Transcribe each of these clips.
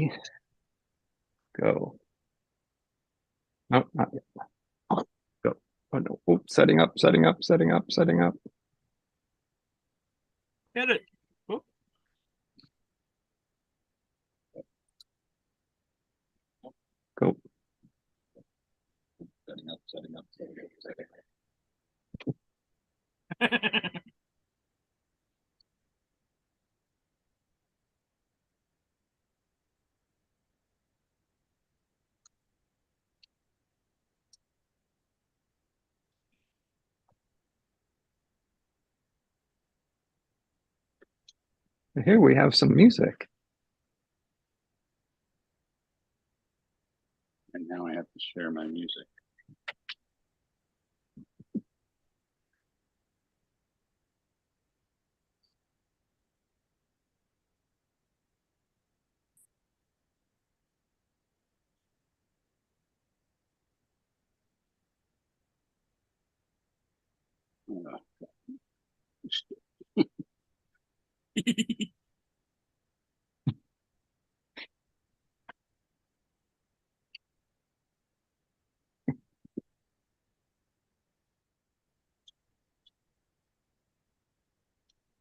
ready? Go. No, not yet. Go. Oh, no. Oops, setting up, setting up, setting up, setting up. Hit it. Oop. Go. Setting up, setting up, setting up, setting up. Here we have some music. And now I have to share my music.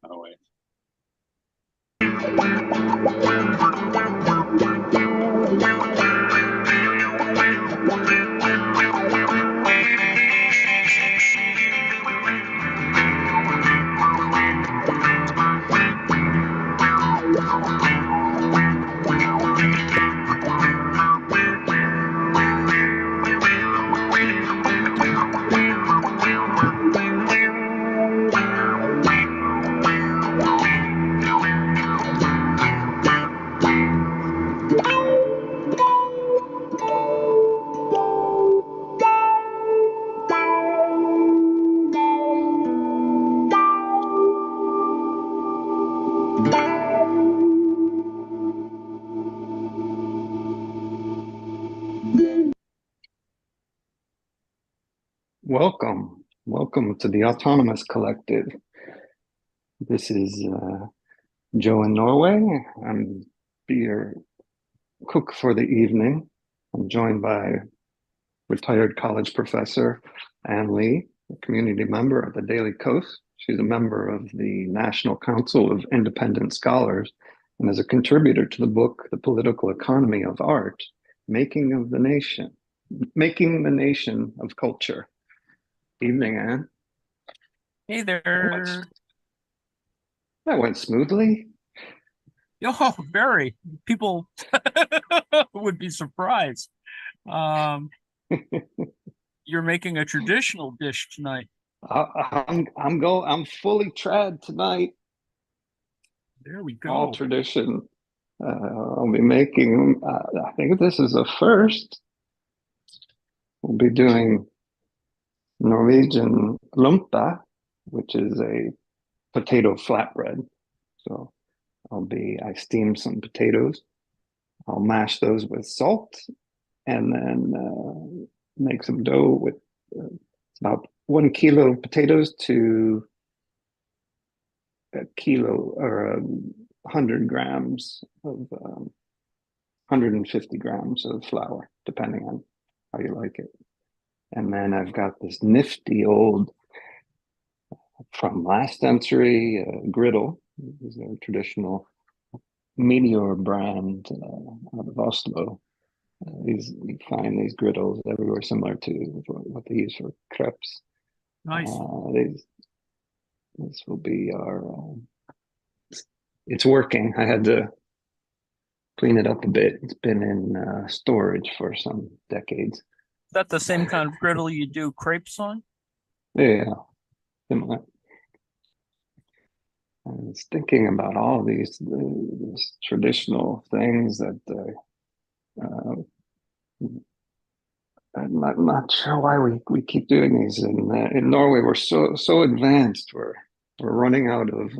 Oh, wait. Welcome. Welcome to the Autonomous Collective. This is Joe in Norway. I'm your cook for the evening. I'm joined by retired college professor Ann Lee, a community member of the Daily Coast. She's a member of the National Council of Independent Scholars and is a contributor to the book, The Political Economy of Art, Making the Nation of Culture. Evening, Ann. Hey there. That went smoothly. Oh, very. People would be surprised. You're making a traditional dish tonight. I'm fully trad tonight. There we go. All tradition. I'll be making. I think this is a first. We'll be doing Norwegian lomper, which is a potato flatbread. So I steam some potatoes. I'll mash those with salt and then make some dough with about 1 kilo of potatoes to a kilo or 100 grams of 150 grams of flour, depending on how you like it. And then I've got this nifty old from last century griddle. This is a traditional Meteor brand out of Oslo. You find these griddles everywhere, similar to what they use for crepes. Nice. This will be our. It's working. I had to clean it up a bit. It's been in storage for some decades. Is that the same kind of griddle you do crepes on? Yeah, similar. I was thinking about all these traditional things that I'm not sure why we keep doing these. In Norway, we're so advanced. We're running out of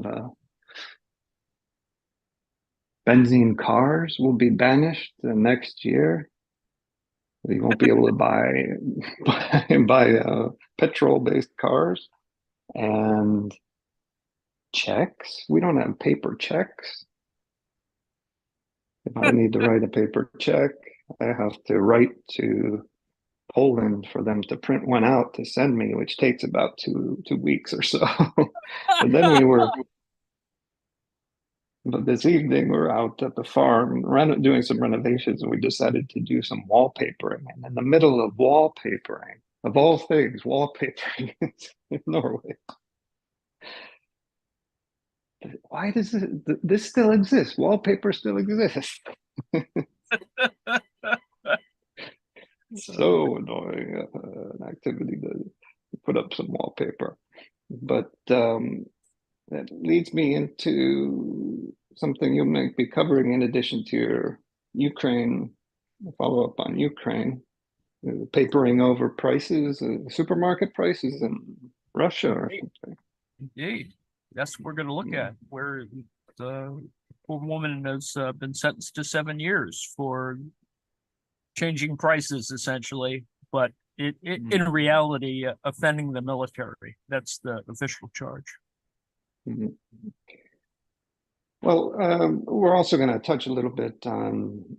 benzene cars. Will be banished the next year. You won't be able to buy petrol-based cars and checks. We don't have paper checks. If I need to write a paper check, I have to write to Poland for them to print one out to send me, which takes about two weeks or so. But then but this evening we're out at the farm doing some renovations, and we decided to do some wallpapering. And in the middle of wallpapering, of all things, wallpapering in Norway. Why does this still exist? Wallpaper still exists. So annoying an activity to put up some wallpaper. But that leads me into something you might be covering in addition to your Ukraine follow-up on Ukraine, papering over prices, supermarket prices in Russia or something. Indeed. That's what we're going to look at, where the poor woman has been sentenced to 7 years for changing prices, essentially, but in reality, offending the military. That's the official charge. Mm-hmm. Well, we're also going to touch a little bit on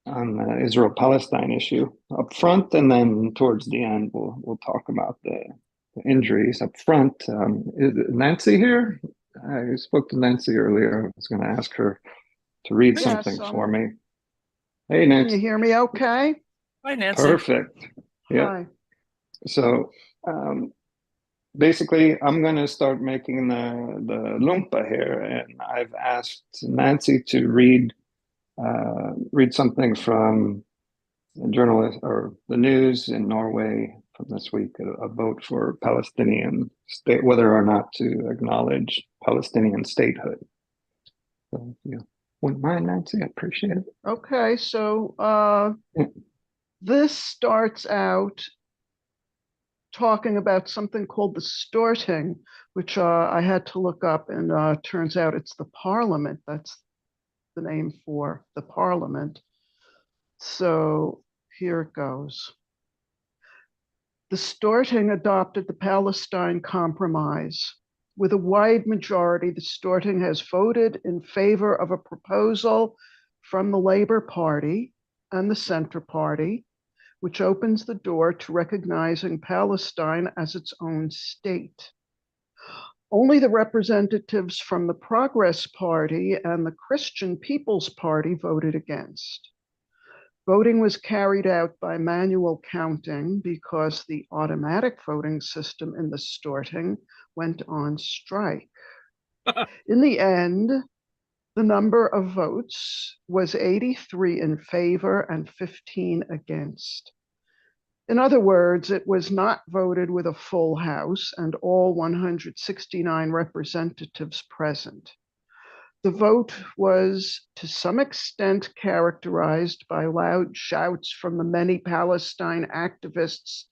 the Israel-Palestine issue up front, and then towards the end, we'll talk about the injuries up front. Is Nancy here? I spoke to Nancy earlier. I was going to ask her to read something for me. Hey, Nancy. Can you hear me okay? Hi, Nancy. Perfect. Yeah. Hi. So basically, I'm going to start making the lomper here, and I've asked Nancy to read something from the journalist or the news in Norway from this week, a vote for Palestinian state, whether or not to acknowledge Palestinian statehood. So, yeah, wouldn't mind, Nancy, I appreciate it. Okay, so this starts out talking about something called the storting, which I had to look up, and turns out it's the parliament. That's the name for the parliament. So here it goes. The Storting adopted the Palestine Compromise. With a wide majority, the Storting has voted in favor of a proposal from the Labour Party and the Centre Party, which opens the door to recognizing Palestine as its own state. Only the representatives from the Progress Party and the Christian People's Party voted against. Voting was carried out by manual counting because the automatic voting system in the Storting went on strike. In the end, the number of votes was 83 in favor and 15 against. In other words, it was not voted with a full House and all 169 representatives present. The vote was to some extent characterized by loud shouts from the many Palestine activists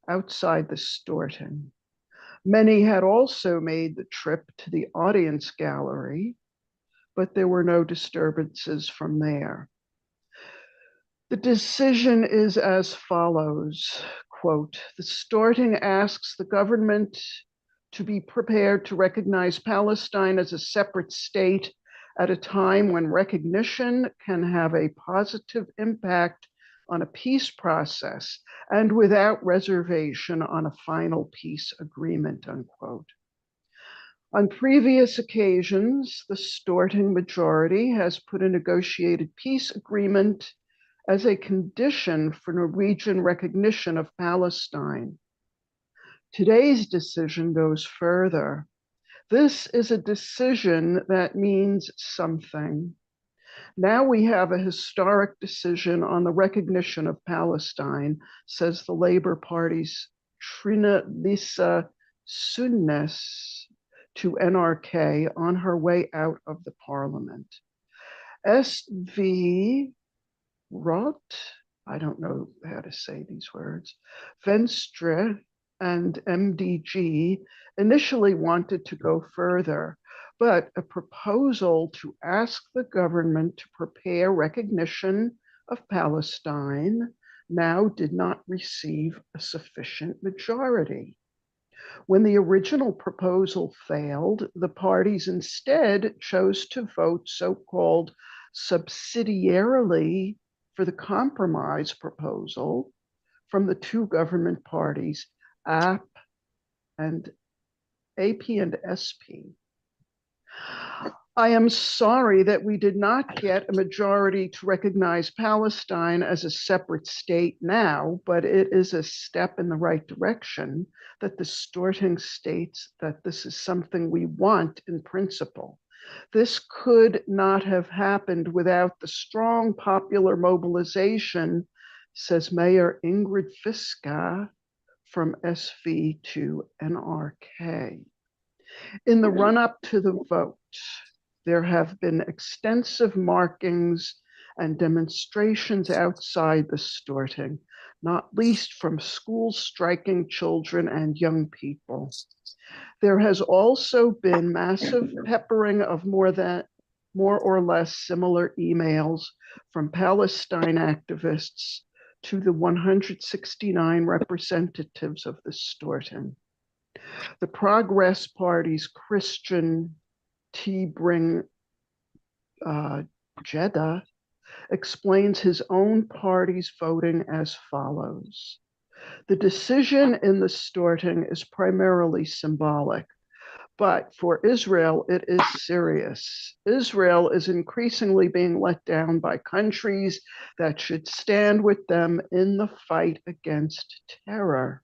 outside the Storting. Many had also made the trip to the audience gallery, but there were no disturbances from there. The decision is as follows, quote, the Storting asks the government to be prepared to recognize Palestine as a separate state at a time when recognition can have a positive impact on a peace process and without reservation on a final peace agreement, unquote. On previous occasions, the Storting majority has put a negotiated peace agreement as a condition for Norwegian recognition of Palestine. Today's decision goes further. This is a decision that means something. Now we have a historic decision on the recognition of Palestine, says the Labour Party's Trine Lise Sundnes to NRK on her way out of the parliament. SV Rot, I don't know how to say these words, Venstre and MDG initially wanted to go further, but a proposal to ask the government to prepare recognition of Palestine now did not receive a sufficient majority. When the original proposal failed, the parties instead chose to vote so-called subsidiarily for the compromise proposal from the two government parties, AP and SP. I am sorry that we did not get a majority to recognize Palestine as a separate state now, but it is a step in the right direction that the Storting states that this is something we want in principle. This could not have happened without the strong popular mobilization, says Mayor Ingrid Fiska from SV to NRK. In the run-up to the vote, there have been extensive markings and demonstrations outside the Storting, not least from schools striking children and young people. There has also been massive peppering of more or less similar emails from Palestine activists to the 169 representatives of the Storting. The Progress Party's Christian T-Bring Jeddah explains his own party's voting as follows. The decision in the Storting is primarily symbolic, but for Israel, it is serious. Israel is increasingly being let down by countries that should stand with them in the fight against terror.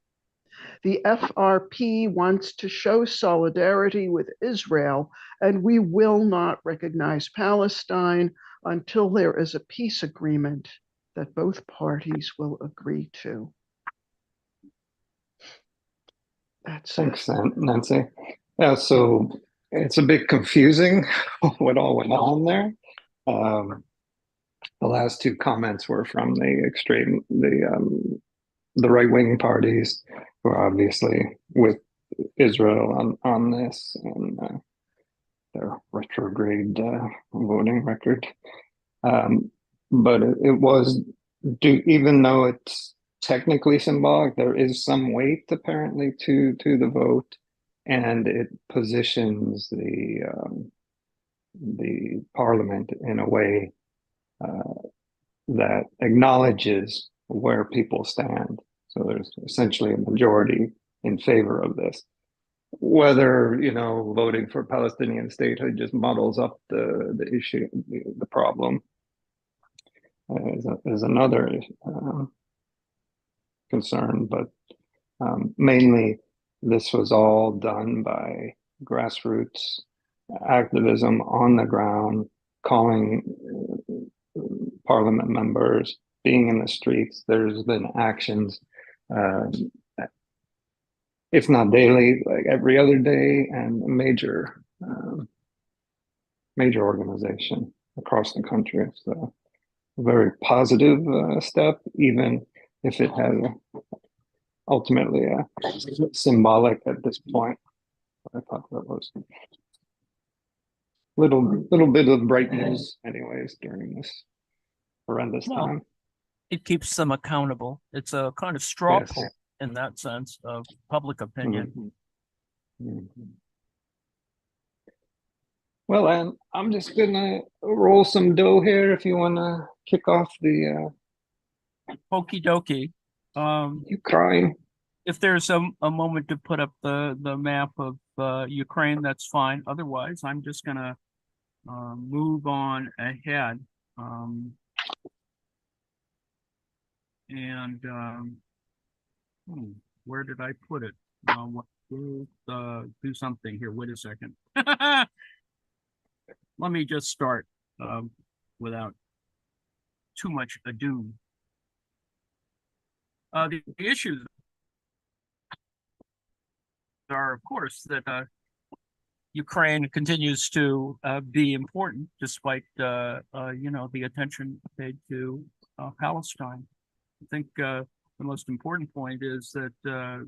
The FRP wants to show solidarity with Israel, and we will not recognize Palestine until there is a peace agreement that both parties will agree to. That's Thanks, Nancy. Yeah, so it's a bit confusing what all went on there. The last two comments were from the right-wing parties, who are obviously with Israel on this and their retrograde voting record. But it was, even though it's technically symbolic, there is some weight apparently to the vote, and it positions the parliament in a way that acknowledges where people stand. So there's essentially a majority in favor of this. Whether, voting for Palestinian statehood just muddles up the issue, the problem, is another concern. But mainly, this was all done by grassroots activism on the ground, calling parliament members, being in the streets. There's been actions, if not daily, like every other day, and a major organization across the country. So a very positive step, even if it has ultimately symbolic at this point. I thought that was little bit of bright news, anyways, during this horrendous time. It keeps them accountable. It's a kind of straw Yes. poll in that sense of public opinion. Well, and I'm just gonna roll some dough here if you wanna kick off the Okie dokie. Ukraine. If there's a moment to put up the map of Ukraine, that's fine. Otherwise, I'm just gonna move on ahead. Where did I put it? Do something here. Wait a second. Let me just start without too much ado. The issues are, of course, that Ukraine continues to be important despite the attention paid to Palestine. I think the most important point is that the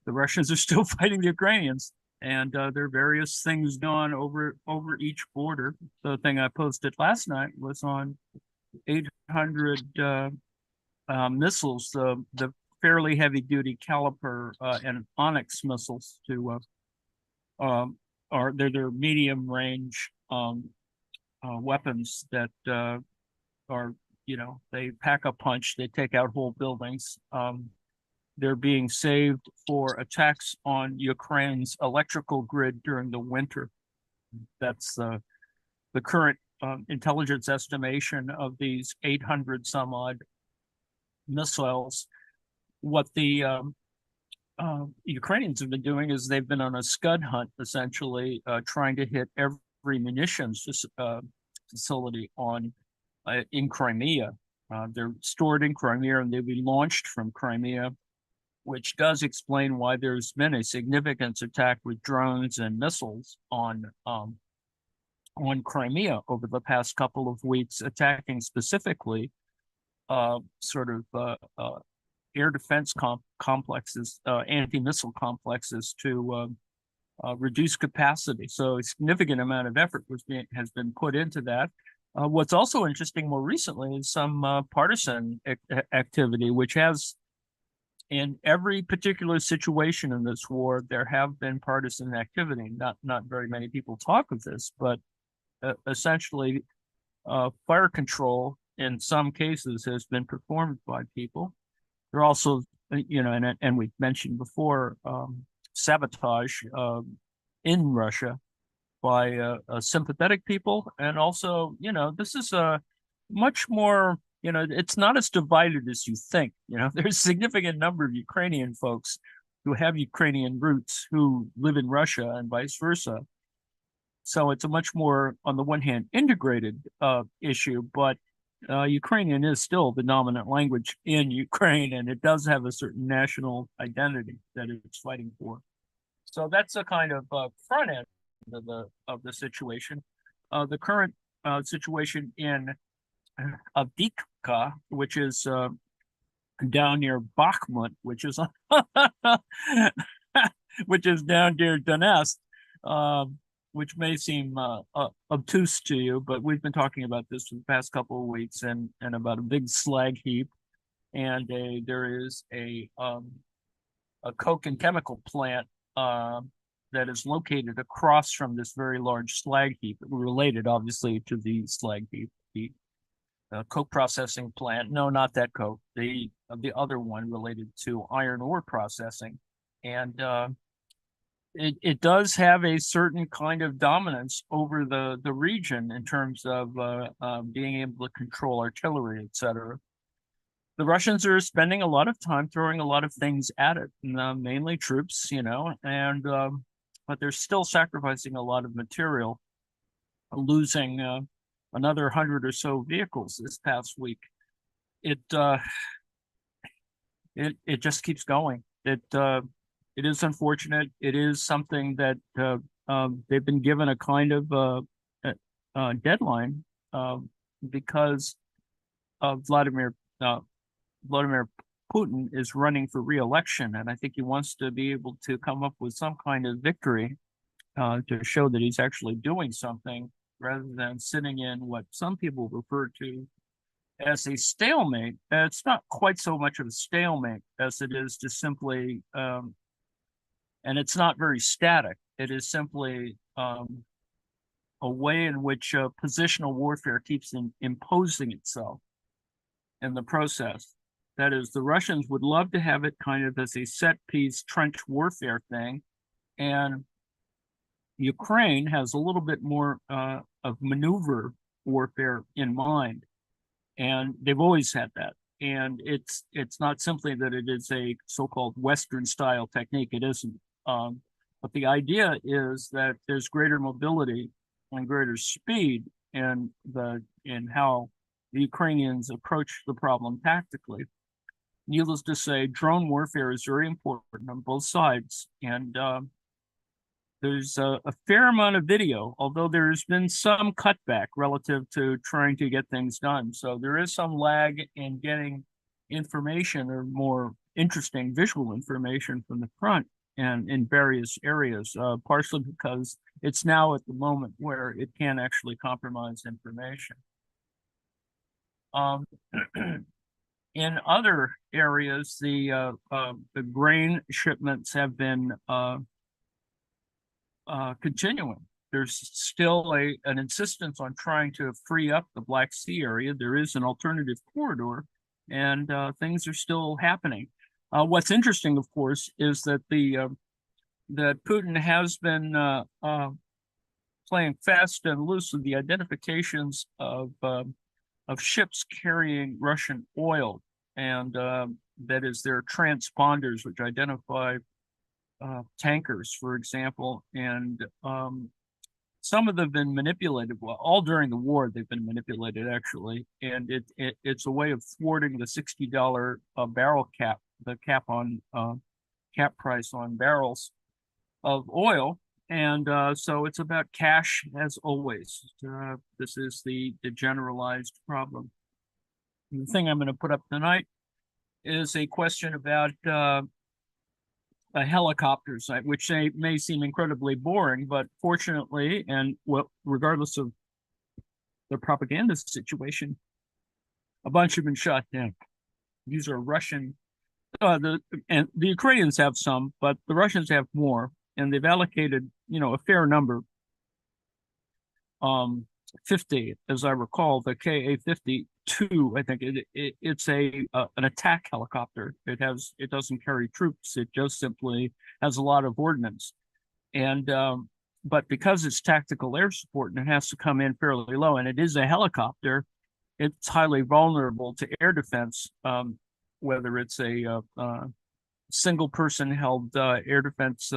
Russians are still fighting the Ukrainians, and there are various things done over each border. The thing I posted last night was on 800 missiles, the fairly heavy duty caliper and Onyx missiles they're medium range weapons that are, they pack a punch, they take out whole buildings. They're being saved for attacks on Ukraine's electrical grid during the winter. That's the current intelligence estimation of these 800 some odd missiles. What the Ukrainians have been doing is they've been on a scud hunt, essentially, trying to hit every munitions facility in Crimea. They're stored in Crimea and they'll be launched from Crimea, which does explain why there's been a significant attack with drones and missiles on Crimea over the past couple of weeks, attacking specifically air defense complexes, anti-missile complexes to reduce capacity. So a significant amount of effort has been put into that. What's also interesting more recently is some partisan activity, which has, in every particular situation in this war, there have been partisan activity. Not very many people talk of this, but essentially fire control in some cases has been performed by people. There are also, and we've mentioned before, sabotage in Russia by sympathetic people. And also, this is a much more, it's not as divided as you think. There's a significant number of Ukrainian folks who have Ukrainian roots who live in Russia and vice versa. So it's a much more, on the one hand, integrated issue, but Ukrainian is still the dominant language in Ukraine, and it does have a certain national identity that it's fighting for. So that's a kind of front end of the situation. The current situation in Avdiivka, which is down near Bakhmut, which is which is down near Donetsk, which may seem obtuse to you, but we've been talking about this for the past couple of weeks, and about a big slag heap, and there is a coke and chemical plant that is located across from this very large slag heap, related obviously to the slag heap, the coke processing plant. No, not that coke, the other one related to iron ore processing, and it does have a certain kind of dominance over the region in terms of being able to control artillery, etc. The Russians are spending a lot of time throwing a lot of things at it, mainly troops, and but they're still sacrificing a lot of material, losing another 100 or so vehicles this past week. It just keeps going. It is unfortunate. It is something that they've been given a kind of deadline because Vladimir Putin is running for re-election, and I think he wants to be able to come up with some kind of victory to show that he's actually doing something, rather than sitting in what some people refer to as a stalemate. It's not quite so much of a stalemate as it is just simply and it's not very static. It is simply a way in which positional warfare keeps imposing itself in the process. That is, the Russians would love to have it kind of as a set-piece trench warfare thing, and Ukraine has a little bit more of maneuver warfare in mind, and they've always had that. And it's not simply that it is a so-called Western style technique. It isn't. But the idea is that there's greater mobility and greater speed in how the Ukrainians approach the problem tactically. Needless to say, drone warfare is very important on both sides, and there's a fair amount of video, although there's been some cutback relative to trying to get things done. So there is some lag in getting information, or more interesting visual information, from the front and in various areas, partially because it's now at the moment where it can actually compromise information. In other areas, the grain shipments have been continuing. there's still an insistence on trying to free up the Black Sea area. There is an alternative corridor, and things are still happening. What's interesting, of course, is that that Putin has been playing fast and loose with the identifications of ships carrying Russian oil, and that is their transponders, which identify tankers, for example, and some of them have been manipulated. Well, all during the war, they've been manipulated, actually, and it's a way of thwarting the $60 a barrel cap, the cap on cap price on barrels of oil. And so it's about cash, as always. This is the generalized problem. And the thing I'm going to put up tonight is a question about helicopters, which may seem incredibly boring, but fortunately, and well, regardless of the propaganda situation, a bunch have been shot down. These are Russian. And the Ukrainians have some, but the Russians have more, and they've allocated, a fair number. 50, as I recall, the Ka-52. I think it's an attack helicopter. It doesn't carry troops. It just simply has a lot of ordnance, and but because it's tactical air support and it has to come in fairly low, and it is a helicopter, it's highly vulnerable to air defense. Whether it's a single person held air defense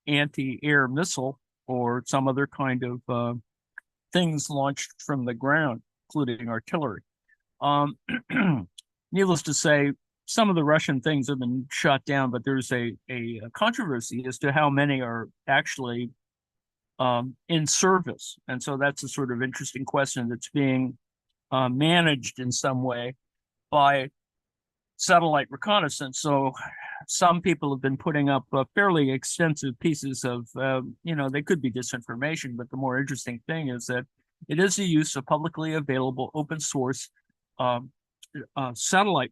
anti-air missile or some other kind of things launched from the ground, including artillery. Needless to say, some of the Russian things have been shot down, but there's a controversy as to how many are actually in service. And so that's a sort of interesting question that's being managed in some way by satellite reconnaissance. So some people have been putting up fairly extensive pieces of, they could be disinformation, but the more interesting thing is that it is the use of publicly available open source satellite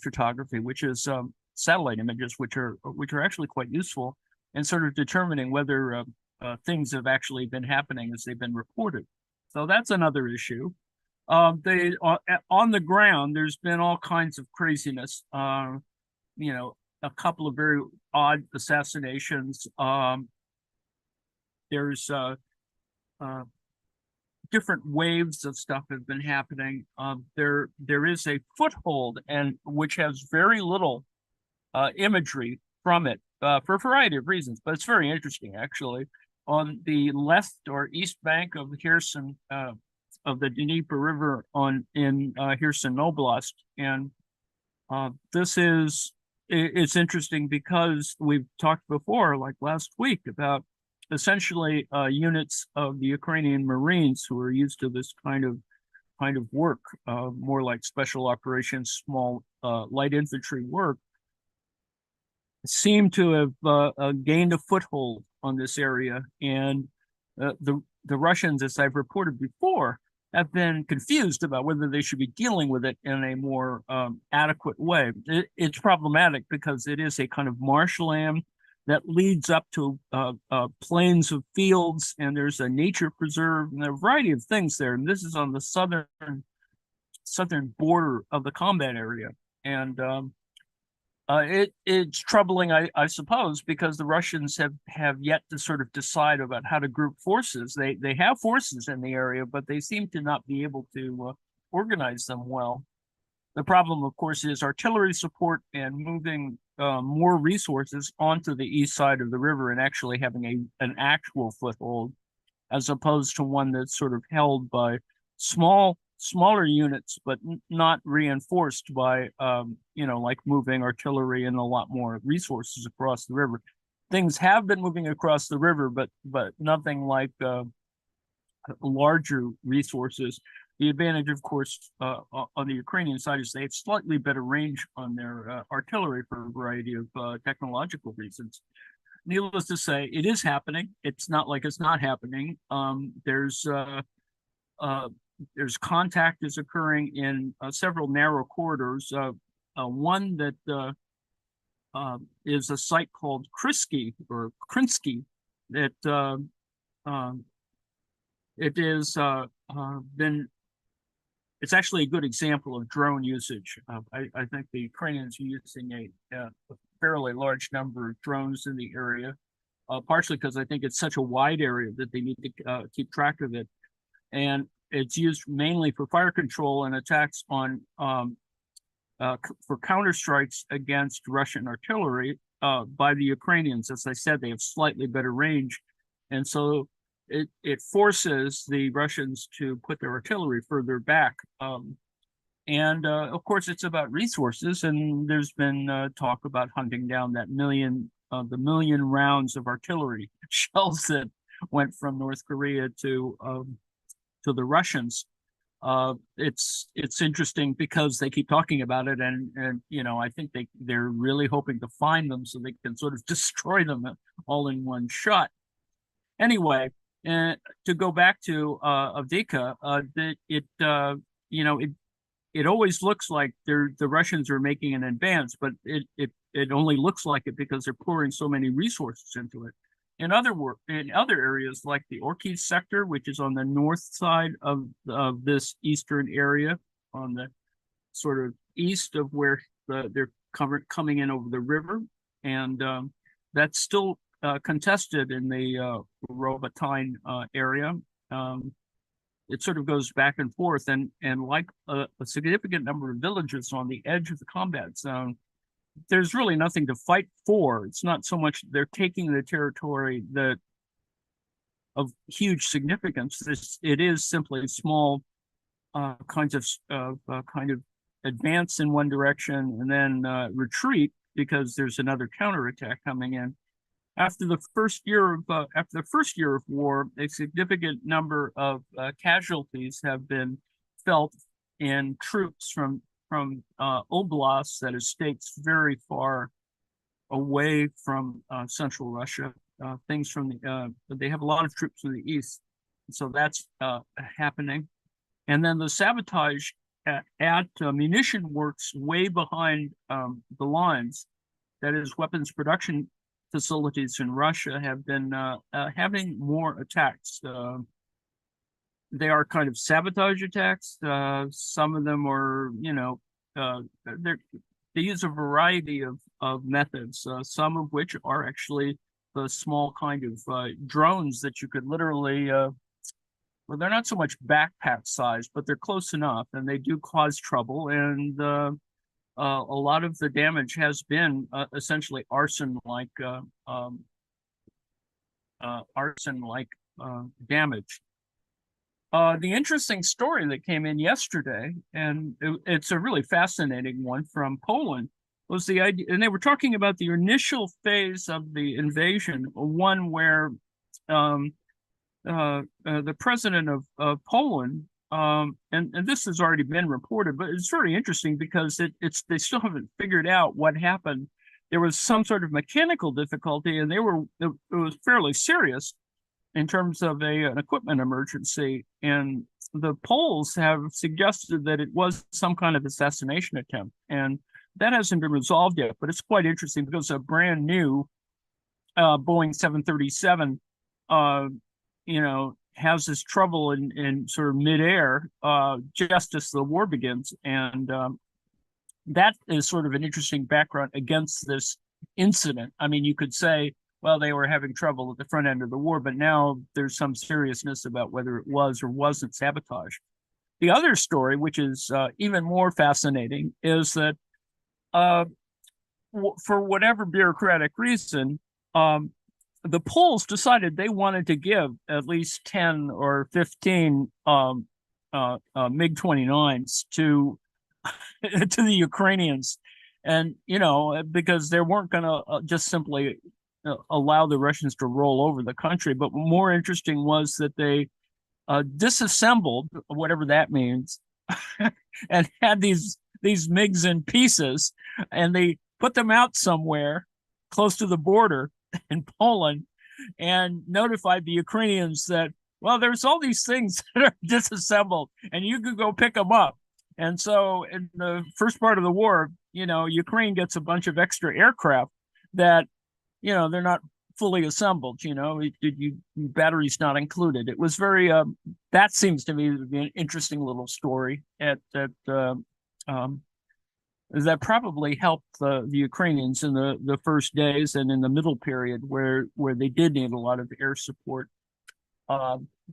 photography, which is satellite images, which are actually quite useful in sort of determining whether things have actually been happening as they've been reported. So that's another issue. On the ground, there's been all kinds of craziness. A couple of very odd assassinations. There's different waves of stuff have been happening. There is a foothold, and which has very little imagery from it for a variety of reasons, but it's very interesting, actually. On the left or east bank of Kherson, of the Dnieper River in Kherson Oblast, and it's interesting because we've talked before, like last week, about essentially units of the Ukrainian Marines who are used to this kind of work, more like special operations, small light infantry work, seem to have gained a foothold on this area, and the Russians, as I've reported before, have been confused about whether they should be dealing with it in a more adequate way. It's problematic because it is a kind of marshland that leads up to plains of fields, and there's a nature preserve, and a variety of things there. And this is on the southern border of the combat area. And it's troubling, I suppose, because the Russians have yet to sort of decide about how to group forces. They have forces in the area, but they seem to not be able to organize them well. The problem, of course, is artillery support and moving more resources onto the east side of the river and actually having an actual foothold, as opposed to one that's sort of held by smaller units, but not reinforced by, like moving artillery and a lot more resources across the river. Things have been moving across the river, but nothing like larger resources. The advantage, of course, on the Ukrainian side is they have slightly better range on their artillery for a variety of technological reasons. Needless to say, it is happening. It's not like it's not happening. There's contact is occurring in several narrow corridors. One that is a site called Krinsky that it is been. It's actually a good example of drone usage. I think the Ukrainians are using a fairly large number of drones in the area, partially because I think it's such a wide area that they need to keep track of it. And it's used mainly for fire control and attacks on for counterstrikes against Russian artillery by the Ukrainians. As I said, they have slightly better range, and so it forces the Russians to put their artillery further back. And of course, it's about resources, and there's been talk about hunting down that the million rounds of artillery shells that went from North Korea to the Russians. It's interesting because they keep talking about it, and I think they're really hoping to find them so they can sort of destroy them all in one shot. Anyway, to go back to Avdiivka, it always looks like the Russians are making an advance, but it only looks like it because they're pouring so many resources into it. In other areas like the Orkis sector, which is on the north side of this eastern area, on the sort of east of where they're coming in over the river, and that's still contested in the Robotyne area. It sort of goes back and forth, and like a significant number of villages on the edge of the combat zone, there's really nothing to fight for. It's not so much they're taking the territory of huge significance. It is simply small kind of advance in one direction and then retreat because there's another counterattack coming in. After the first year of war, a significant number of casualties have been felt in troops from oblasts, that is states very far away from central Russia. Things from they have a lot of troops from the east, so that's happening. And then the sabotage at munition works way behind the lines, that is, weapons production facilities in Russia have been having more attacks. They are kind of sabotage attacks. Some of them are, they use a variety of methods, some of which are actually the small kind of drones that you could literally, well, they're not so much backpack size, but they're close enough, and they do cause trouble. And a lot of the damage has been essentially arson-like damage. The interesting story that came in yesterday, and it's a really fascinating one from Poland, was the idea, and they were talking about the initial phase of the invasion, one where the president of Poland, and this has already been reported, but it's very interesting because they still haven't figured out what happened. There was some sort of mechanical difficulty, and it was fairly serious in terms of an equipment emergency. And the Poles have suggested that it was some kind of assassination attempt, and that hasn't been resolved yet. But it's quite interesting because a brand new Boeing 737, has this trouble in sort of midair just as the war begins. And that is sort of an interesting background against this incident. I mean, you could say, well, they were having trouble at the front end of the war, but now there's some seriousness about whether it was or wasn't sabotage. The other story, which is even more fascinating, is that for whatever bureaucratic reason, the Poles decided they wanted to give at least 10 or 15 MiG-29s to the Ukrainians, and because they weren't going to just simply allow the Russians to roll over the country. But more interesting was that they disassembled, whatever that means, and had these MiGs in pieces, and they put them out somewhere close to the border in Poland and notified the Ukrainians that, well, there's all these things that are disassembled and you could go pick them up. And so in the first part of the war, Ukraine gets a bunch of extra aircraft that, they're not fully assembled, batteries not included. It was very, that seems to me to be an interesting little story that probably helped the Ukrainians in the first days and in the middle period where they did need a lot of air support.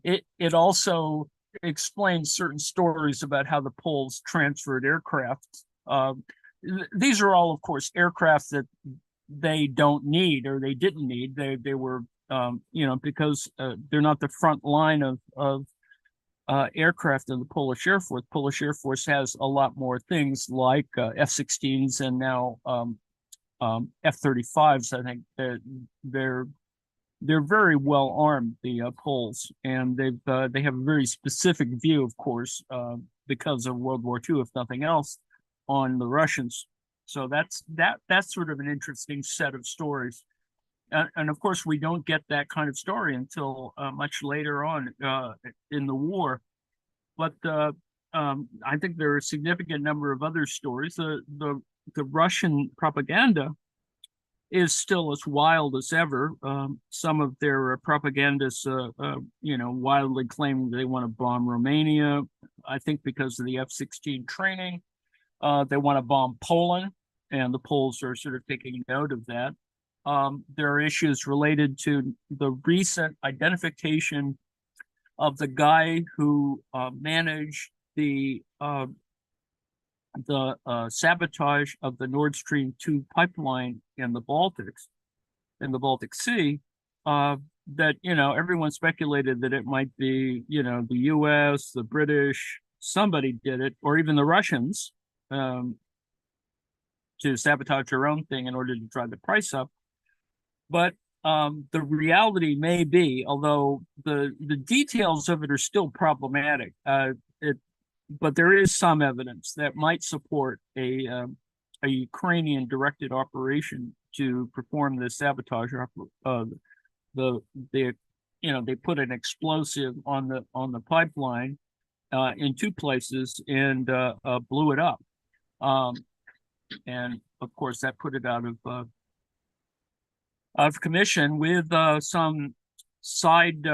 It also explains certain stories about how the Poles transferred aircraft. These are all, of course, aircraft that they don't need or they didn't need. They were, because they're not the front line of aircraft in the Polish Air Force. Polish Air Force has a lot more things like F-16s and now F-35s. I think they're very well armed, the Poles, and they have a very specific view, of course, because of World War II, if nothing else, on the Russians. So that's sort of an interesting set of stories. And of course, we don't get that kind of story until much later on in the war. But I think there are a significant number of other stories. The Russian propaganda is still as wild as ever. Some of their propagandists, wildly claiming they want to bomb Romania. I think because of the F-16 training. They want to bomb Poland, and the Poles are sort of taking note of that. There are issues related to the recent identification of the guy who managed the sabotage of the Nord Stream 2 pipeline in the Baltic Sea. That everyone speculated that it might be the U.S., the British, somebody did it, or even the Russians. To sabotage their own thing in order to drive the price up. But the reality may be, although the details of it are still problematic, but there is some evidence that might support a Ukrainian directed operation to perform this sabotage. They put an explosive on the pipeline in two places and blew it up. And of course, that put it out of commission with some side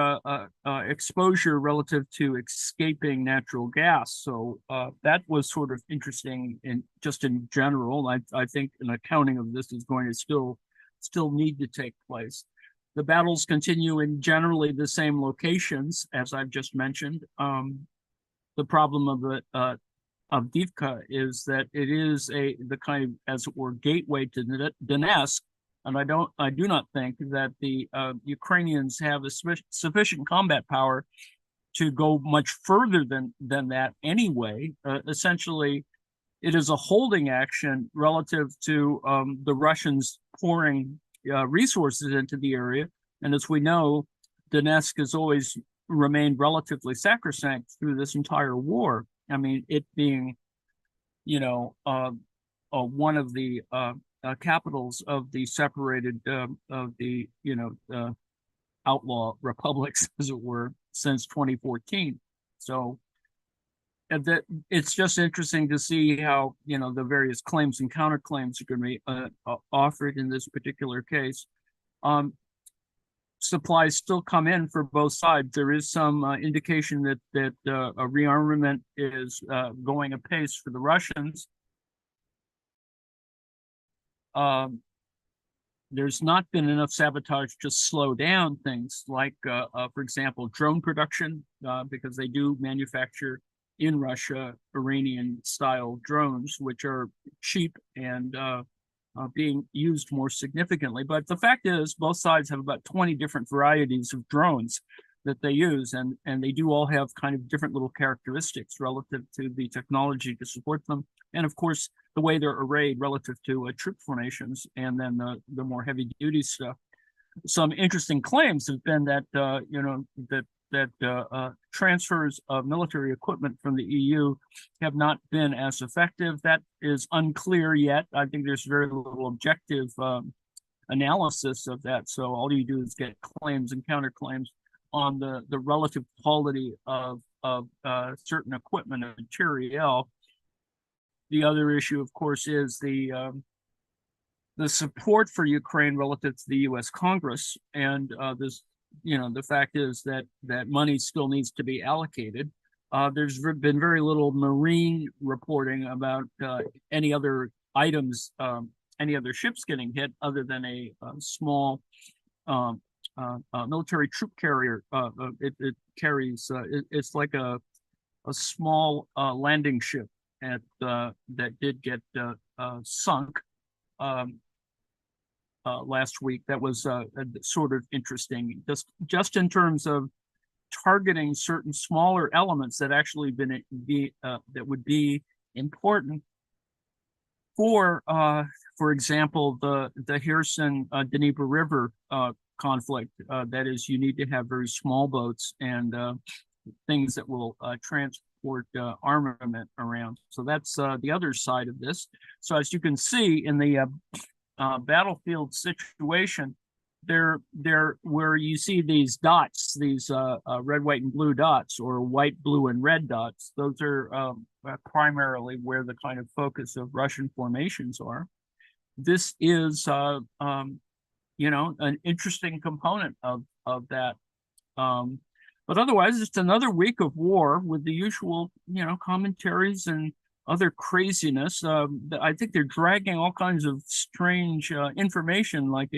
exposure relative to escaping natural gas. So that was sort of interesting in general. I think an accounting of this is going to still need to take place. The battles continue in generally the same locations, as I've just mentioned. The problem of the Avdiivka is that it is the kind of, as it were, gateway to Donetsk, and I do not think that the Ukrainians have a sufficient combat power to go much further than that anyway. Essentially, it is a holding action relative to the Russians pouring resources into the area, and as we know, Donetsk has always remained relatively sacrosanct through this entire war. I mean, it being, one of the capitals of the separated of the outlaw republics, as it were, since 2014. So that it's just interesting to see how the various claims and counterclaims are going to be offered in this particular case. Supplies still come in for both sides. There is some indication that a rearmament is going apace for the Russians. There's not been enough sabotage to slow down things like, for example, drone production, because they do manufacture in Russia Iranian-style drones, which are cheap and being used more significantly. But the fact is, both sides have about 20 different varieties of drones that they use, and they do all have kind of different little characteristics relative to the technology to support them, and of course the way they're arrayed relative to troop formations, and then the more heavy duty stuff. Some interesting claims have been that transfers of military equipment from the EU have not been as effective. That is unclear yet. I think there's very little objective analysis of that. So all you do is get claims and counterclaims on the relative quality of certain equipment and material. The other issue, of course, is the the support for Ukraine relative to the U.S. Congress, and the fact is that money still needs to be allocated. There's been very little marine reporting about any other items, any other ships getting hit, other than a small military troop carrier. It carries. It's like a small landing ship that did get sunk last week. That was sort of interesting, just in terms of targeting certain smaller elements that actually that would be important for example, the Kherson Dnieper River conflict. That is, you need to have very small boats and things that will transport armament around. So that's the other side of this. So as you can see in the battlefield situation, there where you see these dots, these red, white, and blue dots, or white, blue, and red dots, those are primarily where the kind of focus of Russian formations are. This is an interesting component of that. But otherwise, it's another week of war with the usual, commentaries and other craziness. I think they're dragging all kinds of strange information, like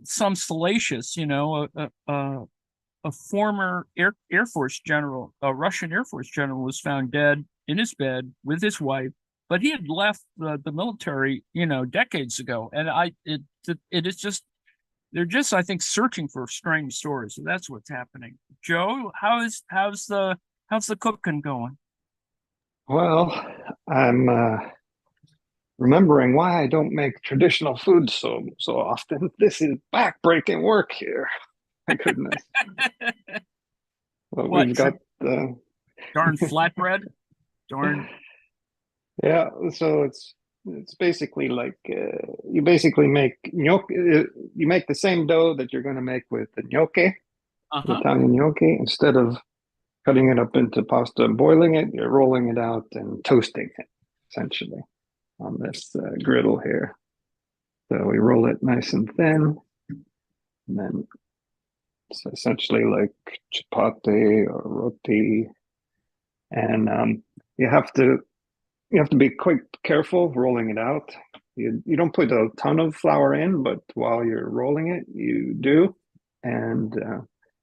some salacious, a former Air Force general, a Russian Air Force general, was found dead in his bed with his wife, but he had left the military, decades ago. And it is just, they're just, I think, searching for strange stories. So that's what's happening. Joe, how's the cooking going? Well, I'm remembering why I don't make traditional food so often. This is backbreaking work here. My goodness. Well, we've got the darn flatbread, darn. Yeah, so it's basically like you basically make gnocchi. You make the same dough that you're going to make with the gnocchi, Italian gnocchi. Instead of cutting it up into pasta and boiling it, you're rolling it out and toasting it, essentially, on this griddle here. So we roll it nice and thin, and then it's essentially like chapati or roti. And you have to be quite careful rolling it out. You don't put a ton of flour in, but while you're rolling it, you do. And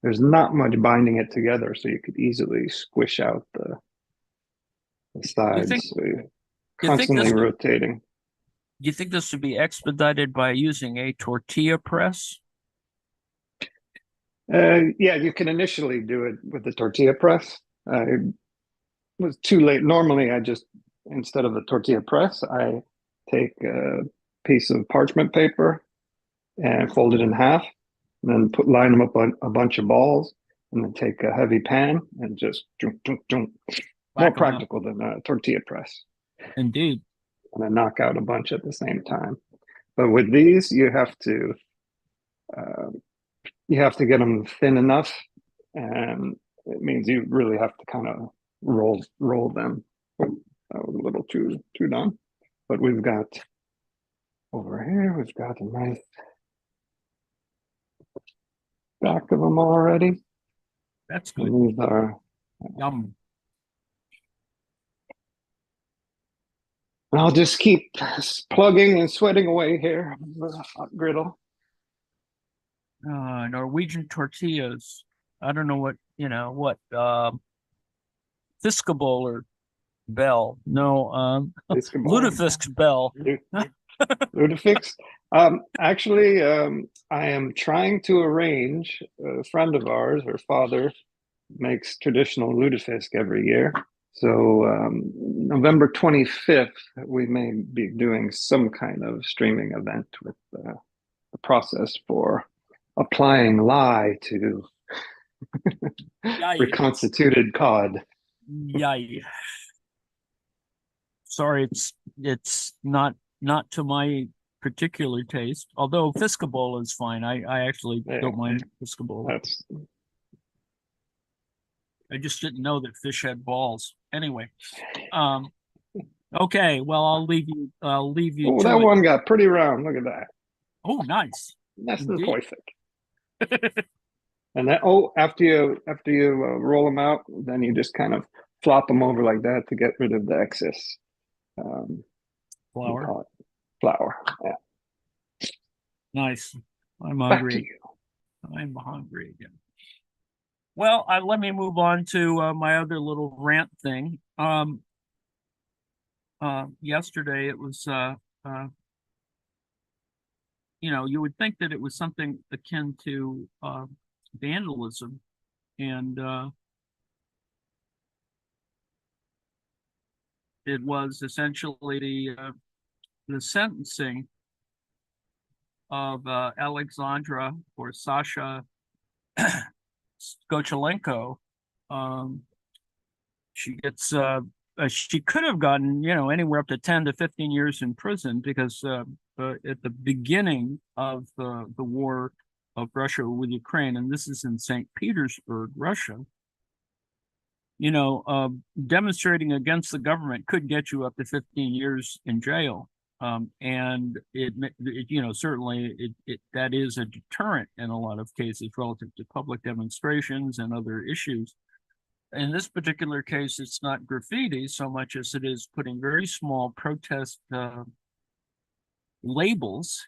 there's not much binding it together, so you could easily squish out the sides. So you're constantly rotating. Do you think this would be expedited by using a tortilla press? Yeah, you can initially do it with the tortilla press. It was too late. Normally, instead of a tortilla press, I take a piece of parchment paper and fold it in half, and then line them up on a bunch of balls, and then take a heavy pan and just more practical than a tortilla press. Indeed. And then knock out a bunch at the same time. But with these, you have to get them thin enough, and it means you really have to kind of roll them. Oh, that was a little too done. But we've got over here, we've got a nice stack of them already. That's good. And these are yum. I'll just keep plugging and sweating away here on the hot griddle. Norwegian tortillas. I don't know what Fiskeball or Bell. No, Lutefisk Bell. Lutefisk. Actually, I am trying to arrange. A friend of ours, her father, makes traditional lutefisk every year. So November 25th, we may be doing some kind of streaming event with the process for applying lye to reconstituted cod. Yay. Sorry, it's not to my particular taste, although Fiskeball is fine. I actually don't mind Fiskeball. I just didn't know that fish had balls. Anyway, Okay, well, I'll leave you Oh, to that it. one got pretty round. Look at that. Oh, nice. That's the Indeed. perfect. And that, after you roll them out, then you just kind of flop them over like that to get rid of the excess. You Flour. call it flour. Yeah. Nice. I'm Back to hungry. you. I'm hungry again. Well, let me move on to my other little rant thing. Yesterday it was you would think that it was something akin to vandalism, and it was essentially the sentencing of Alexandra or Sasha Skochelenko. Um, she could have gotten anywhere up to 10 to 15 years in prison because at the beginning of the war of Russia with Ukraine, and this is in St. Petersburg, Russia, demonstrating against the government could get you up to 15 years in jail. And certainly that is a deterrent in a lot of cases relative to public demonstrations and other issues. In this particular case, it's not graffiti so much as it is putting very small protest labels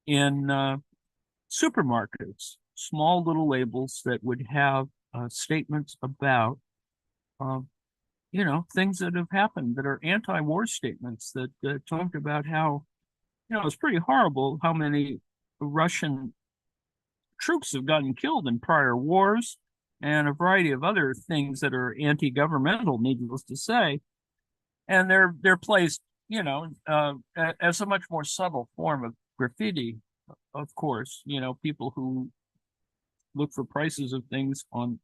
in supermarkets, small little labels that would have statements about, things that have happened that are anti-war statements that talked about how, it's pretty horrible how many Russian troops have gotten killed in prior wars and a variety of other things that are anti-governmental, needless to say. And they're placed, as a much more subtle form of graffiti. Of course, people who look for prices of things on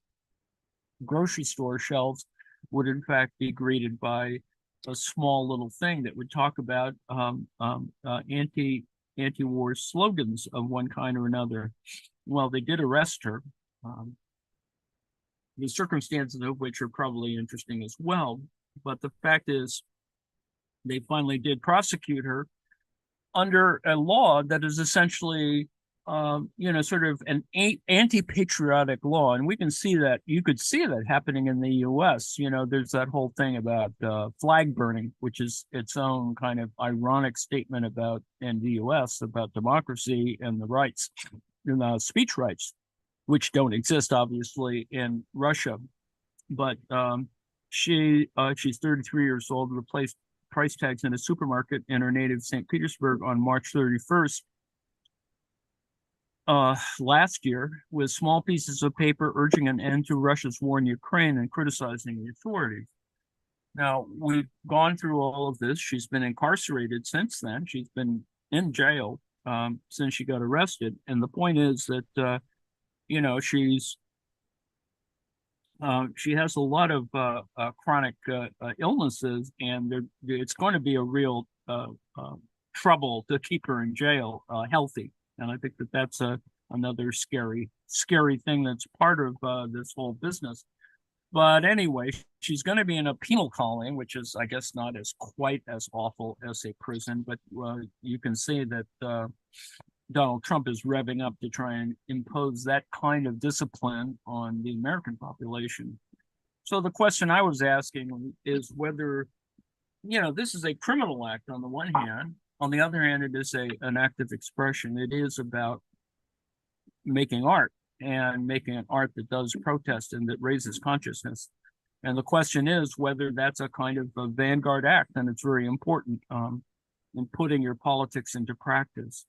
grocery store shelves would in fact be greeted by a small little thing that would talk about anti-war slogans of one kind or another. Well, they did arrest her. The circumstances of which are probably interesting as well. But the fact is, they finally did prosecute her under a law that is essentially, sort of an anti-patriotic law. And we can see that, you could see that happening in the US. There's that whole thing about flag burning, which is its own kind of ironic statement about, in the US, about democracy and the rights, speech rights, which don't exist, obviously, in Russia. But she's 33 years old, replaced price tags in a supermarket in her native St. Petersburg on March 31st last year with small pieces of paper urging an end to Russia's war in Ukraine and criticizing the authorities. Now, we've gone through all of this. She's been incarcerated since then. She's been in jail since she got arrested. And the point is that she has a lot of chronic illnesses, and it's going to be a real trouble to keep her in jail healthy. And I think that that's another scary thing that's part of this whole business. But anyway, she's going to be in a penal colony, which is, I guess, not as quite as awful as a prison. But you can see that Donald Trump is revving up to try and impose that kind of discipline on the American population. So the question I was asking is whether, this is a criminal act on the one hand. On the other hand, it is an act of expression. It is about making art and making an art that does protest and that raises consciousness. And the question is whether that's a kind of a vanguard act, and it's very important in putting your politics into practice.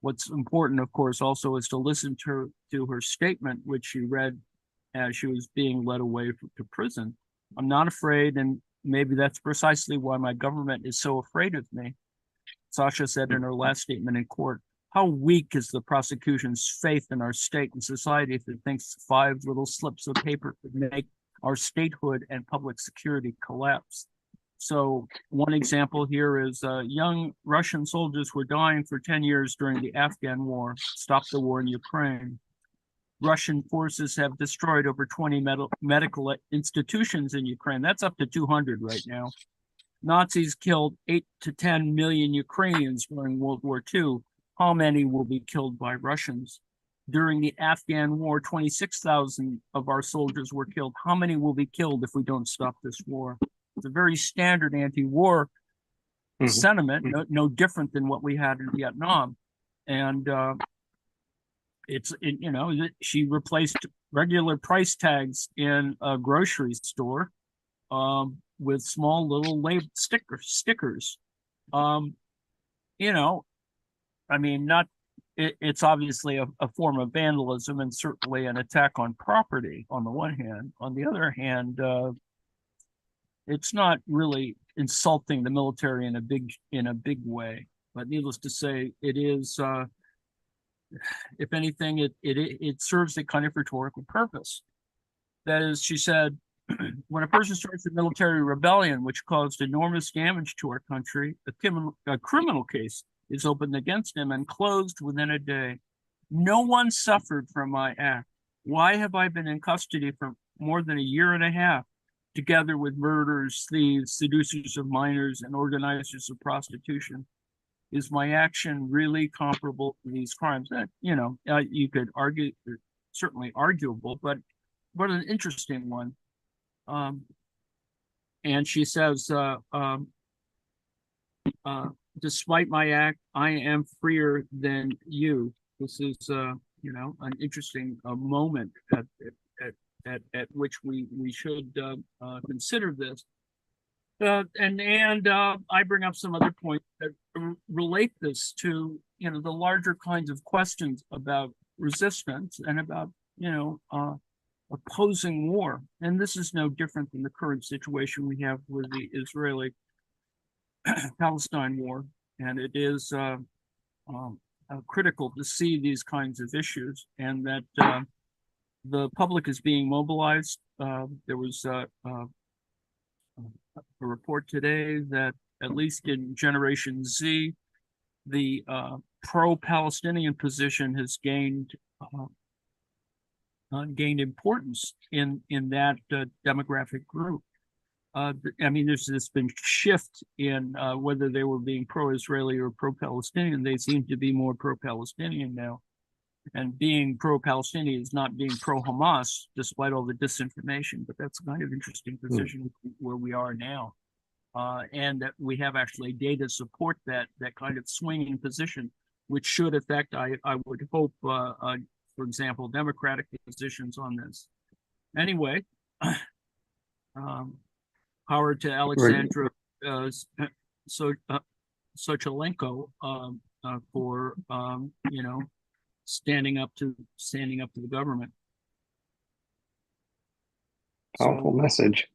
What's important, of course, also is to listen to her statement, which she read as she was being led away to prison. I'm not afraid, and maybe that's precisely why my government is so afraid of me. Sasha said in her last statement in court, how weak is the prosecution's faith in our state and society if it thinks 5 little slips of paper could make our statehood and public security collapse. So one example here is young Russian soldiers were dying for 10 years during the Afghan war, stop the war in Ukraine. Russian forces have destroyed over 20 medical institutions in Ukraine. That's up to 200 right now. Nazis killed 8 to 10 million Ukrainians during World War II. How many will be killed by Russians? During the Afghan war, 26,000 of our soldiers were killed. How many will be killed if we don't stop this war? It's a very standard anti-war sentiment, no different than what we had in Vietnam. And she replaced regular price tags in a grocery store with small little label stickers. It's obviously a form of vandalism and certainly an attack on property on the one hand. On the other hand, it's not really insulting the military in a big way. But needless to say, it is. If anything, it serves a kind of rhetorical purpose. That is, she said, when a person starts a military rebellion which caused enormous damage to our country, a criminal case is opened against him and closed within a day. No one suffered from my act. Why have I been in custody for more than a year and a half, together with murderers, thieves, seducers of minors, and organizers of prostitution? Is my action really comparable to these crimes? That, you could argue, certainly arguable, but what an interesting one. And she says, despite my act, I am freer than you. This is, an interesting moment at which we should consider this. And I bring up some other points that relate this to, the larger kinds of questions about resistance and about, opposing war. And this is no different than the current situation we have with the Israeli Palestine war. And it is critical to see these kinds of issues, and that the public is being mobilized. There was a report today that at least in Generation Z, the pro-Palestinian position has gained importance in that demographic group. There's been shift in whether they were being pro-Israeli or pro-Palestinian. They seem to be more pro-Palestinian now. And being pro-Palestinian is not being pro-Hamas, despite all the disinformation. But that's a kind of interesting position where we are now. And that we have actually data support that kind of swinging position, which should affect, I would hope, for example, Democratic positions on this. Anyway, power to Alexandra Sochelenko for standing up to the government. Powerful message.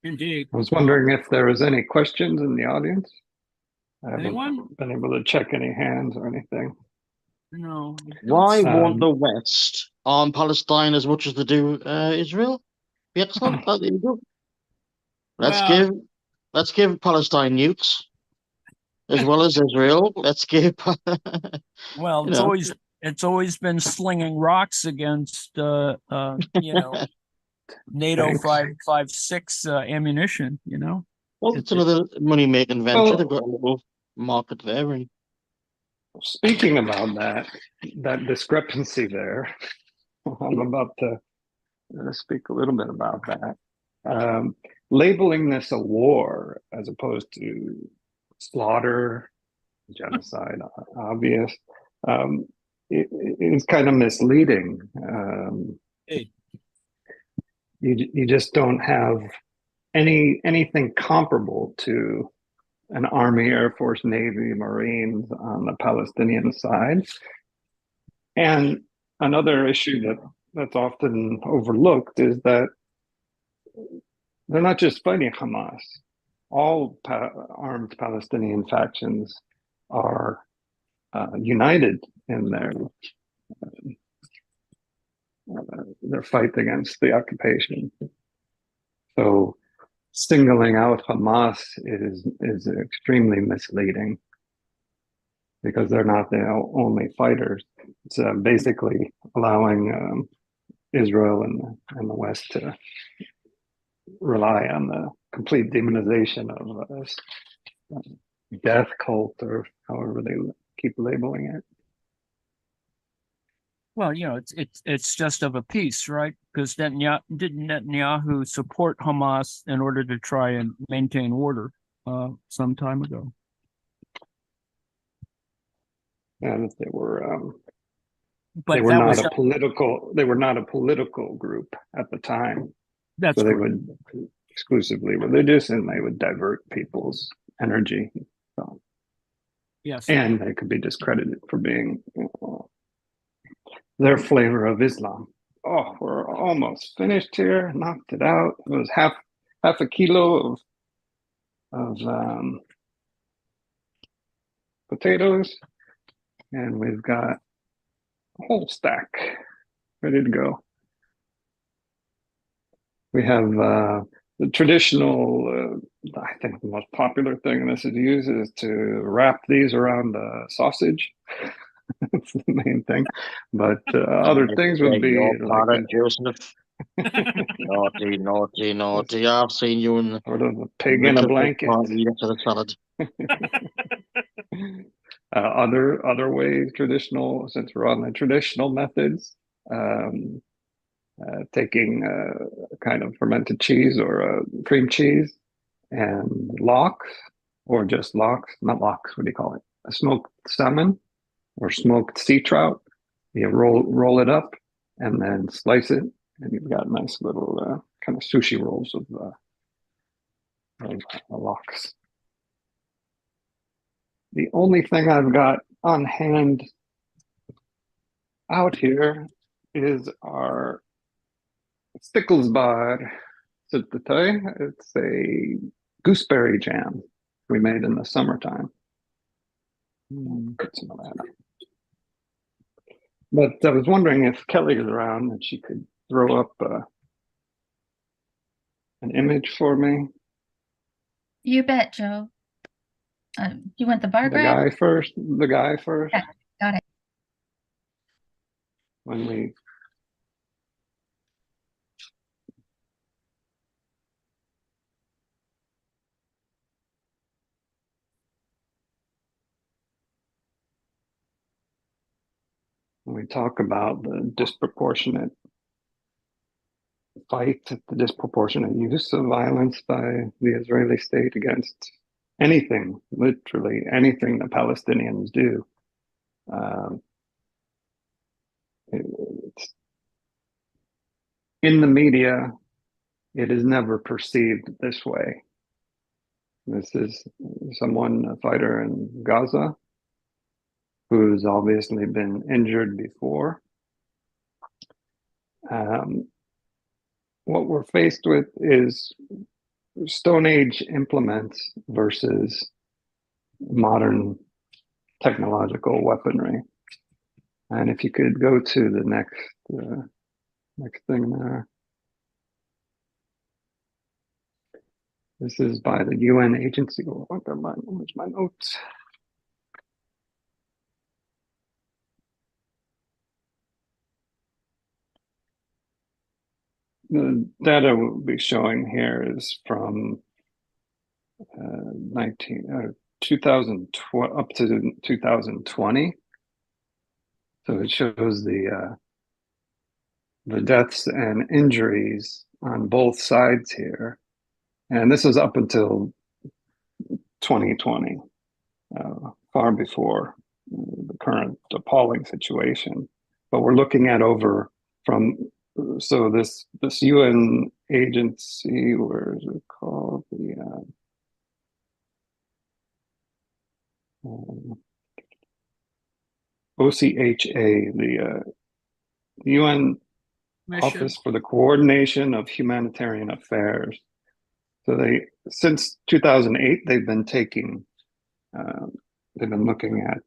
Indeed. I was wondering if there was any questions in the audience. I haven't Anyone? been able to check any hands or anything. No. Why want the West arm Palestine as much as they do Israel? Vietnam? There you go. Let's give Palestine nukes as well as Israel. Let's give. Well, it's always been slinging rocks against NATO 5.56 ammunition. Well, it's another money-making venture. Well, they've got a little market there. And speaking about that discrepancy there, I'm about to speak a little bit about that. Labeling this a war as opposed to slaughter, genocide, obvious, it is kind of misleading. You just don't have anything comparable to an Army, Air Force, Navy, Marines on the Palestinian side. And another issue that's often overlooked is that they're not just fighting Hamas. All armed Palestinian factions are united in their fight against the occupation. So singling out Hamas is extremely misleading, because they're not the only fighters. It's basically allowing Israel and the West to rely on the complete demonization of death cult, or however they keep labeling it. Well, you know, it's just of a piece, right? Because didn't Netanyahu support Hamas in order to try and maintain order some time ago? And they were But they were that not was a political group at the time. that's So they correct. would exclusively religious, and they would divert people's energy. So, Yes. and they could be discredited for being their flavor of Islam. Oh, we're almost finished here. Knocked it out. It was half a kilo of potatoes, and we've got a whole stack ready to go. We have the traditional, I think the most popular thing this is used is to wrap these around sausage. That's the main thing. But other things would be your like pardon, Joseph. Naughty. I've seen you in sort of a pig in a blanket. After the salad. Other ways, traditional, since we're on the traditional methods, taking kind of fermented cheese or cream cheese and lox, or just lox, not lox, what do you call it? A smoked salmon or smoked sea trout. You roll it up and then slice it, and you've got nice little kind of sushi rolls of lox. The only thing I've got on hand out here is our Sticklesbad Syltetøy. It's a gooseberry jam we made in the summertime. Put some of that up. But I was wondering if Kelly is around and she could throw up an image for me. You bet, Joe. You want the bar The graph? guy first. The guy first. Yeah, got it. When we talk about the disproportionate fight, the disproportionate use of violence by the Israeli state against anything, literally anything the Palestinians do. It's, in the media, it is never perceived this way. This is someone, a fighter in Gaza, who's obviously been injured before. What we're faced with is Stone Age implements versus modern technological weaponry. And if you could go to the next thing there. This is by the UN agency. Oh, where's my notes? The data we'll be showing here is from 2012 up to 2020. So it shows the deaths and injuries on both sides here. And this is up until 2020, far before the current appalling situation. But we're looking at so this UN agency, where is it called? The OCHA, the UN Office for the Coordination of Humanitarian Affairs. So since 2008, they've been looking at,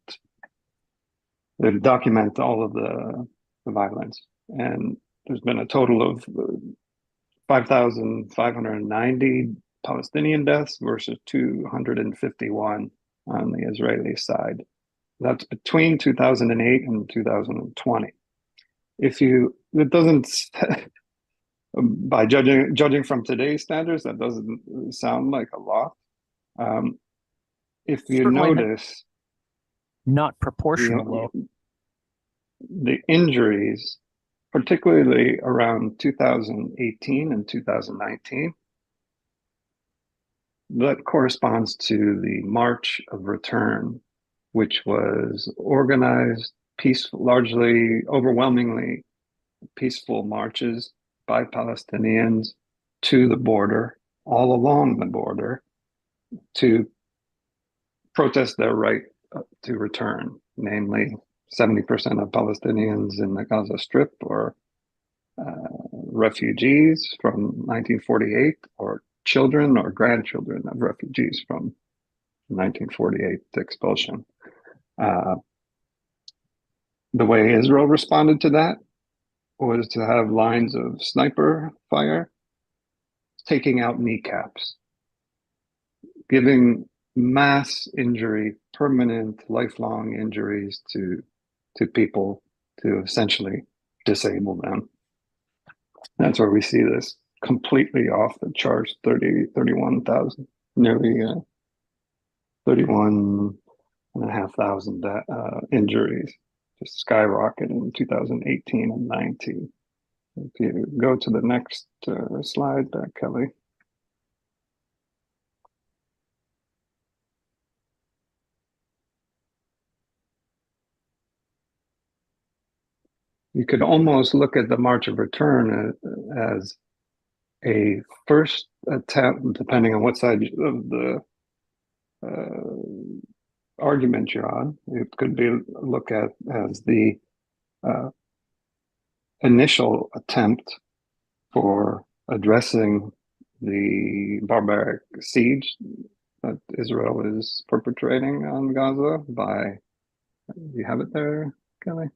they document all of the violence, and there's been a total of 5,590 Palestinian deaths versus 251 on the Israeli side. That's between 2008 and 2020. It doesn't, by judging from today's standards, that doesn't sound like a lot. If you Certainly not- notice, Not proportional, though. the injuries, particularly around 2018 and 2019, that corresponds to the March of Return, which was organized peaceful, largely overwhelmingly peaceful marches by Palestinians to the border, all along the border, to protest their right to return. Namely, 70% of Palestinians in the Gaza Strip are refugees from 1948, or children or grandchildren of refugees from 1948 expulsion. The way Israel responded to that was to have lines of sniper fire taking out kneecaps, giving mass injury, permanent, lifelong injuries to people, to essentially disable them. That's where we see this completely off the charts, 31,000, nearly 31,500 injuries, just skyrocketed in 2018 and 19. If you go to the next slide, Kelly. You could almost look at the March of Return as a first attempt, depending on what side of the argument you're on. It could be looked at as the initial attempt for addressing the barbaric siege that Israel is perpetrating on Gaza by, you have it there, Kelly?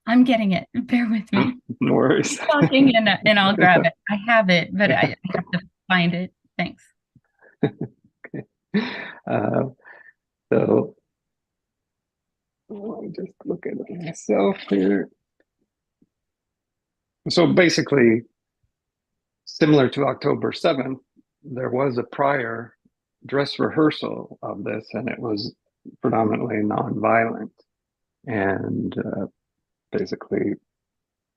I'm getting it. Bear with me. No worries. Talking and I'll grab it. I have it, but I have to find it. Thanks. Okay. So I'll just look at it myself here. So basically, similar to October 7th, there was a prior dress rehearsal of this, and it was predominantly nonviolent. And basically,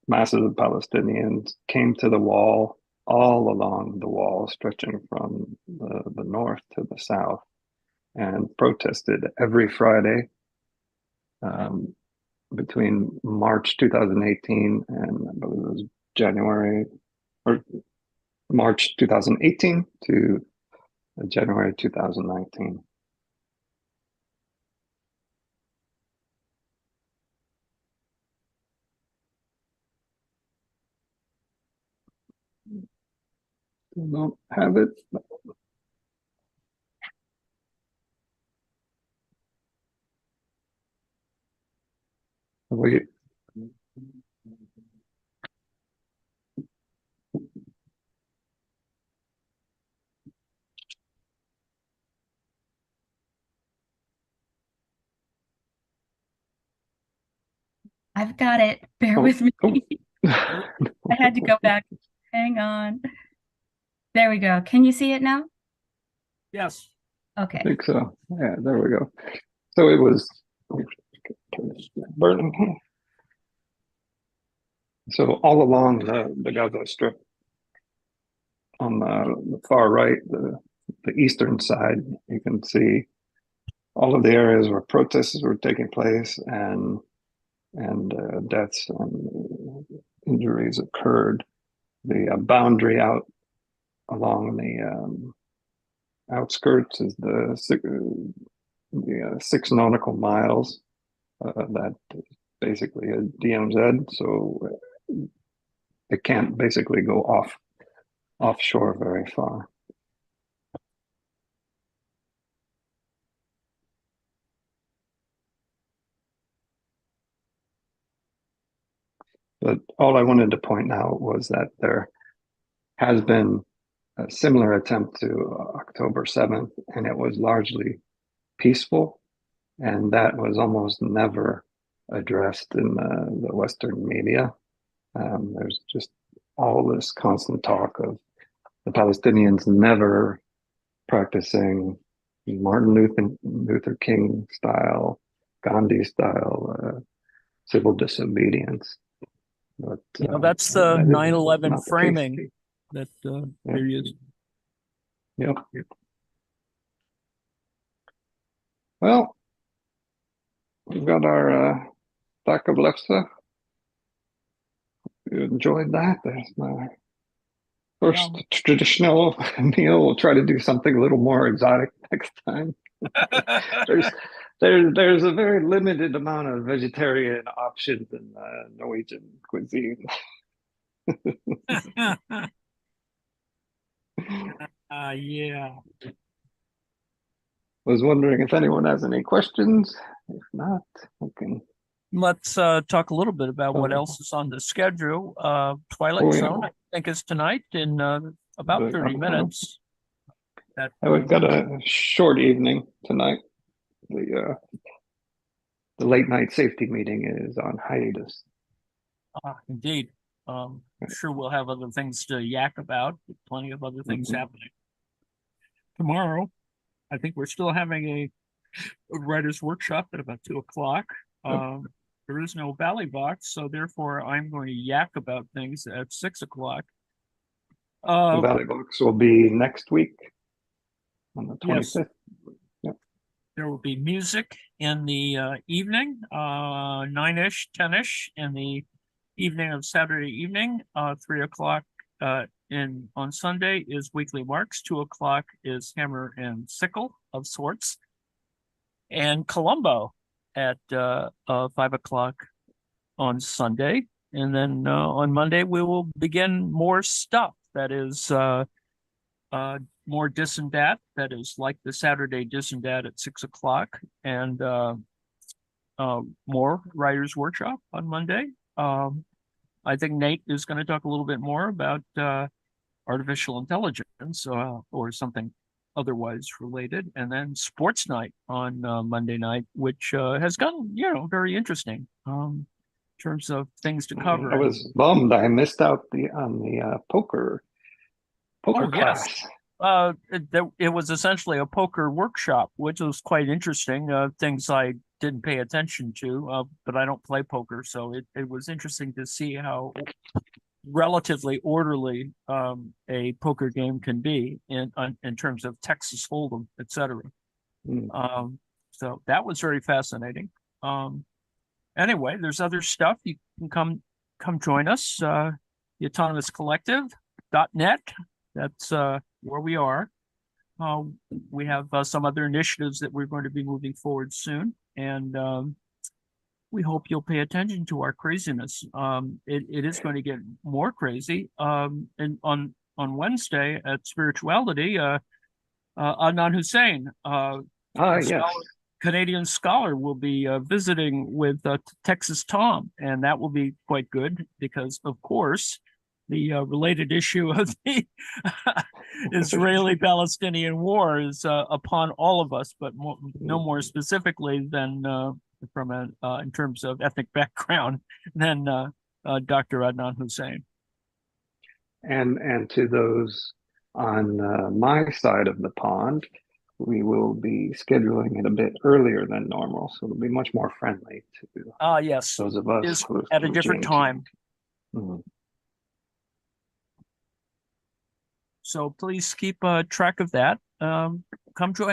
masses of Palestinians came to the wall, all along the wall, stretching from the north to the south, and protested every Friday between March 2018 and I believe it was January or March 2018 to January 2019. Don't have it. We I've got it. Bear with me. I I had to go back. Hang on. There we go. Can you see it now? Yes. Okay. think so. Yeah, there we go. So it was burning. So all along the Gaza Strip, on the far right, the eastern side, you can see all of the areas where protests were taking place and deaths and injuries occurred. The boundary out along the outskirts is the 6 nautical miles. That is basically a DMZ, so it can't basically go offshore very far. But all I wanted to point out was that there has been a similar attempt to October 7th, and it was largely peaceful, and that was almost never addressed in the Western media. There's just all this constant talk of the Palestinians never practicing Martin Luther King style, Gandhi style civil disobedience. But that's the that is 9/11 not the case. framing that Yeah. they're using. Yep. Well, we've got our stack of lefse. You enjoyed that. There's my first traditional meal. We'll try to do something a little more exotic next time. There's a very limited amount of vegetarian options in Norwegian cuisine. Yeah. Was wondering if anyone has any questions. If not, okay. Let's talk a little bit about what Oh. else is on the schedule. Twilight Oh, yeah. Zone, I think, is tonight in about 30 minutes. We've got a short evening tonight. The late night safety meeting is on hiatus. Indeed. I'm sure we'll have other things to yak about. Plenty of other things happening. Tomorrow, I think we're still having a writer's workshop at about 2:00. There is no Valley Box, so therefore I'm going to yak about things at 6:00. The Valley Box will be next week on the 25th. Yes. There will be music in the evening, 9-ish, 10-ish in the evening of Saturday evening. 3:00 on Sunday is Weekly Marks. 2:00 is Hammer and Sickle of sorts. And Columbo at 5:00 on Sunday. And then on Monday, we will begin more stuff that is more Dis and Dat, that is like the Saturday Dis and Dat at 6:00, and more Writers Workshop on Monday. I think Nate is going to talk a little bit more about artificial intelligence or something otherwise related, and then Sports Night on Monday night, which has gotten very interesting in terms of things to cover. I was bummed I missed out on the poker class. Yes. It was essentially a poker workshop, which was quite interesting. Things I didn't pay attention to, but I don't play poker, so it was interesting to see how relatively orderly a poker game can be in terms of Texas Hold'em, etc. So that was very fascinating. Anyway, there's other stuff. You can come join us. The Autonomous Collective.net. That's where we are. We have some other initiatives that we're going to be moving forward soon, and we hope you'll pay attention to our craziness. It is going to get more crazy. And on Wednesday at Spirituality, Adnan Hussein, Yes. Canadian scholar, will be visiting with Texas Tom, and that will be quite good because, of course, the related issue of the Israeli-Palestinian war is upon all of us, but no more specifically than from in terms of ethnic background than Dr. Adnan Hussein. And to those on my side of the pond, we will be scheduling it a bit earlier than normal, so it'll be much more friendly to yes, those of us at a different time. So please keep track of that. Come join